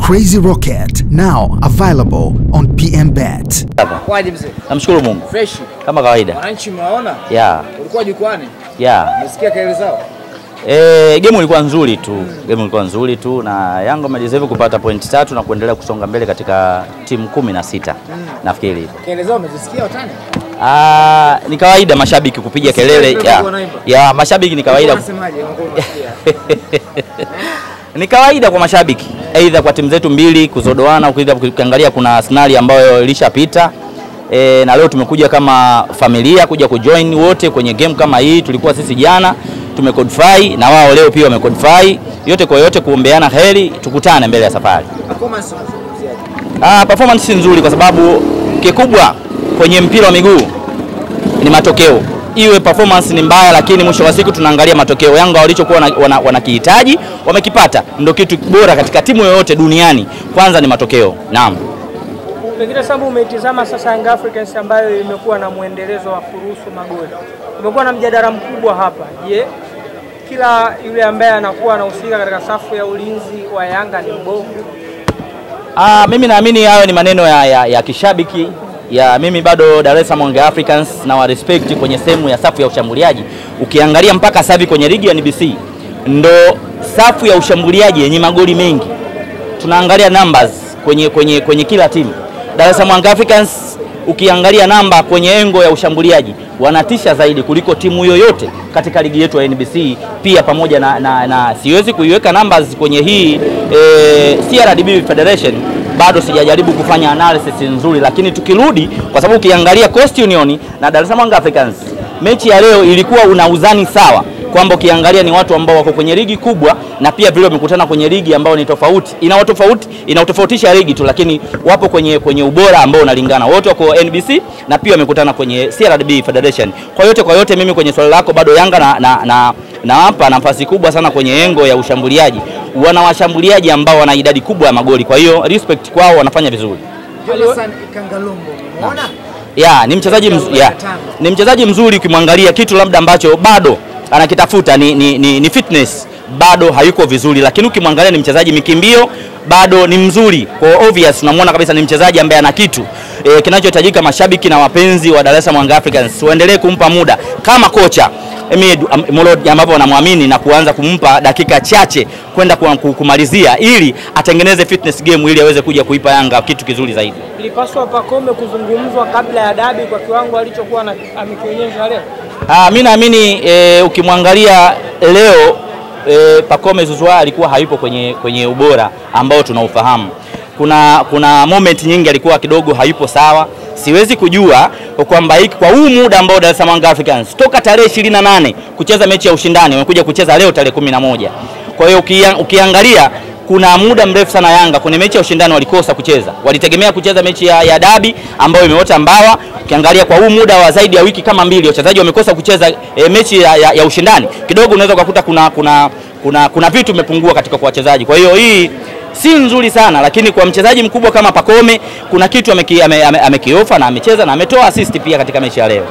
Crazy Rocket, now available on PMBet. Kwaje mzee? Namshukuru Mungu. Fresh. Kama kawaida. Wananchi mnaona? Yeah. Ulikuwa jukwani? Yeah. Umesikia kelele zao? Game ilikuwa nzuri tu. Game ilikuwa nzuri tu na Yanga wamedeserve kupata point 3 na kuendelea kusonga mbele katika timu 16. Nafikiri hivyo. Kelele zao umezisikia watani? Ni kawaida mashabiki kupiga kelele. Ya mashabiki ni kawaida. Unasemaje? Ni kawaida kwa mashabiki. Aidha kwa timu zetu mbili kuzodoana, ukiangalia kuna scenario ambayo ilishapita. Na leo tumekuja kama familia kuja kujoin wote kwenye game kama hii. Tulikuwa sisi jana tumecodify na wao leo pia wamecodify. Yote kwa yote kuombeana heri, tukutane mbele ya safari. Performance nzuri kwa sababu kikubwa kwenye mpira wa miguu ni matokeo. Iwe performance ni mbaya lakini mwisho wa siku tunaangalia matokeo. Yanga walichokuwa wanakihitaji wamekipata. Ndio kitu bora katika timu yoyote duniani. Kwanza ni matokeo. Naam. Pengine sababu umetizama sasa Young Africans ambayo imekuwa na muendelezo wa kuruhusu magoli. Kumekuwa na mjadala mkubwa hapa. Je, kila yule ambaye anakuwa anahusika katika safu ya ulinzi wa Yanga ni mbovu? Mimi naamini hayo ni maneno ya kishabiki. Ya mimi bado Dar es Salaam Young Africans na wa respect kwenye sehemu ya safu ya ushambuliaji. Ukiangalia mpaka sasa hivi kwenye ligi ya NBC ndo safu ya ushambuliaji yenye magoli mengi. Tunaangalia numbers kwenye kila timu. Dar es Salaam Young Africans ukiangalia namba kwenye engo ya ushambuliaji wanatisha zaidi kuliko timu yoyote katika ligi yetu ya NBC. Pia pamoja na siwezi kuiweka numbers kwenye hii CRDB Federation, bado sijajaribu kufanya analysis nzuri, lakini tukirudi kwa sababu ukiangalia Coast Union na Dar es Salaam Young Africans mechi ya leo ilikuwa una uzani sawa, kwamba ukiangalia ni watu ambao wako kwenye ligi kubwa na pia vile wamekutana kwenye ligi ambao ni tofauti. Inautofautisha ligi tu, lakini wapo kwenye ubora ambao unalingana. Wote wako NBC na pia wamekutana kwenye CRDB Federation. Kwa yote mimi kwenye swali lako bado Yanga na hapa nafasi kubwa sana kwenye engo ya ushambuliaji. Wana washambuliaji ambao wana idadi kubwa ya magoli. Kwa hiyo respect kwao, wanafanya vizuri. Jonathan Kangalombo, umeona? Ni mchezaji mzuri ukimwangalia, kitu labda ambacho bado anakitafuta ni fitness, bado hayuko vizuri, lakini ukimwangalia ni mchezaji mikimbio bado ni mzuri. Kwa obvious unamuona kabisa ni mchezaji ambaye ana kitu. Kinachohitajika mashabiki na wapenzi wa Dar es Salaam Young Africans waendelee kumpa muda kama kocha Molod ambapo wanamwamini na kuanza kumpa dakika chache kwenda kumalizia ili atengeneze fitness game ili aweze kuja kuipa Yanga kitu kizuri zaidi. Ilipaswa Pacome kuzungumzwa kabla ya dabi kwa kiwango alichokuwa amekionyesha leo. Mimi naamini ukimwangalia leo Pacome Zouzoua alikuwa hayupo kwenye ubora ambao tunaufahamu. Kuna moment nyingi alikuwa kidogo hayupo sawa. Siwezi kujua kwamba kwa huu muda ambao Dar es Salaam Young Africans toka tarehe 28 kucheza mechi ya ushindani wamekuja kucheza leo tarehe 11. Kwa hiyo ukiangalia kuna muda mrefu sana Yanga kwenye mechi ya ushindani walikosa kucheza. Walitegemea kucheza mechi ya dabi ambayo imeota mbawa. Ukiangalia kwa huu muda wa zaidi ya wiki kama 2 wachezaji wamekosa kucheza mechi ya ushindani. Kidogo unaweza kukuta kuna vitu vimepungua katika kwa wachezaji. Kwa hiyo hii si nzuri sana, lakini kwa mchezaji mkubwa kama Pacome kuna kitu amekiofa na amecheza na ametoa assist pia katika mechi ya leo.